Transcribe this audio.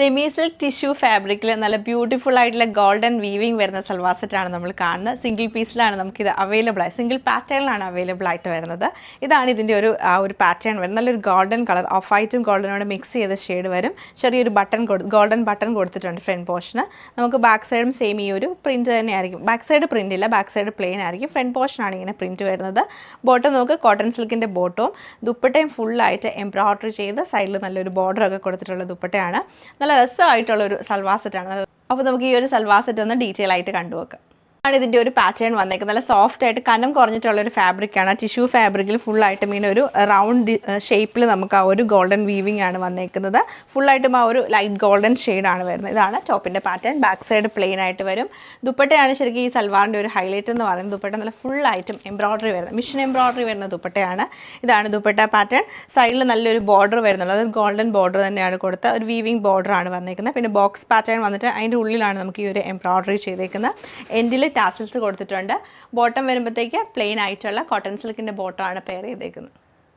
Semi silk tissue ഫാബ്രിക്കിൽ നല്ല beautiful ആയിട്ടുള്ള ഗോൾഡൻ വീവിങ് വരുന്ന സൽവാർ സെറ്റാണ് നമ്മൾ കാണുന്നത്. സിംഗിൾ പീസിലാണ് നമുക്കിത് അവൈലബിൾ ആയി, സിംഗിൾ പാറ്റേണിലാണ് അവൈലബിൾ ആയിട്ട് വരുന്നത്. ഇതാണ് ഇതിൻ്റെ ഒരു പാറ്റേൺ വരുന്നത്. നല്ലൊരു ഗോൾഡൻ കളർ, ഓഫ് വൈറ്റും ഗോൾഡനോട് മിക്സ് ചെയ്ത ഷെയ്ഡ് വരും. ചെറിയൊരു ഗോൾഡൻ ബട്ടൺ കൊടുത്തിട്ടുണ്ട് ഫ്രണ്ട് പോർഷന്. നമുക്ക് ബാക്ക് സൈഡും സെയിം ഈ ഒരു പ്രിൻറ്റ് തന്നെയായിരിക്കും. ബാക്ക് സൈഡ് പ്രിൻ്റ് ഇല്ല, ബാക്ക് സൈഡ് പ്ലെയിൻ ആയിരിക്കും. ഫ്രണ്ട് പോർഷനാണ് ഇങ്ങനെ പ്രിൻറ്റ് വരുന്നത്. ബോട്ടം നമുക്ക് കോട്ടൺ സിൽക്കിൻ്റെ ബോട്ടവും ദുപ്പട്ടയും ഫുള്ളായിട്ട് എംബ്രോയ്ഡറി ചെയ്ത് സൈഡിൽ നല്ലൊരു ബോർഡറൊക്കെ കൊടുത്തിട്ടുള്ള ദുപ്പട്ടയാണ്. നല്ല രസമായിട്ടുള്ളൊരു സൽവാർ സെറ്റാണ്. അപ്പോൾ നമുക്ക് ഈ ഒരു സൽവാർ സെറ്റ് ഒന്ന് ഡീറ്റെയിൽ ആയിട്ട് കണ്ടുവെക്കാം. ആണ് ഇതിൻ്റെ ഒരു പാറ്റേൺ വന്നേക്കുന്നത്. നല്ല സോഫ്റ്റ് ആയിട്ട് കനം കുറഞ്ഞിട്ടുള്ളൊരു ഫാബ്രിക്കാണ്. ടിഷ്യൂ ഫാബ്രിക്കിൽ ഫുള്ളായിട്ടും ഇങ്ങനെ ഒരു റൗണ്ട് ഷേപ്പിൽ നമുക്ക് ആ ഒരു ഗോൾഡൻ വീവിംഗ് ആണ് വന്നേക്കുന്നത്. ഫുള്ളായിട്ടും ആ ഒരു ലൈറ്റ് ഗോൾഡൻ ഷെയ്ഡാണ് വരുന്നത്. ഇതാണ് ടോപ്പിൻ്റെ പാറ്റേൺ. ബാക്ക് സൈഡ് പ്ലെയിൻ ആയിട്ട് വരും. ദുപ്പട്ടയാണ് ശരിക്കും ഈ സൽവാറിൻ്റെ ഒരു ഹൈലൈറ്റ് എന്ന് പറയുന്നത്. ദുപ്പട്ട നല്ല ഫുള്ളായിട്ടും എംബ്രോയ്ഡറി വരുന്നത്, മിഷൻ എംബ്രോയ്ഡറി വരുന്ന ദുപ്പട്ടയാണ്. ഇതാണ് ദുപ്പട്ട പാറ്റേൺ. സൈഡിൽ നല്ലൊരു ബോർഡർ വരുന്നുള്ളത്. അതൊരു ഗോൾഡൻ ബോർഡർ തന്നെയാണ് കൊടുത്ത ഒരു വീവിംഗ് ബോർഡറാണ് വന്നേക്കുന്നത്. പിന്നെ ബോക്സ് പാറ്റേൺ വന്നിട്ട് അതിൻ്റെ ഉള്ളിലാണ് നമുക്ക് ഈ ഒരു എംബ്രോയ്ഡറി ചെയ്തേക്കുന്നത്. എൻഡിൽ ടാസൽസ് കൊടുത്തിട്ടുണ്ട്. ബോട്ടം വരുമ്പോഴത്തേക്ക് പ്ലെയിൻ ആയിട്ടുള്ള കോട്ടൺ സിൽക്കിൻ്റെ ബോട്ടമാണ് പെയർ ചെയ്തേക്കുന്നത്.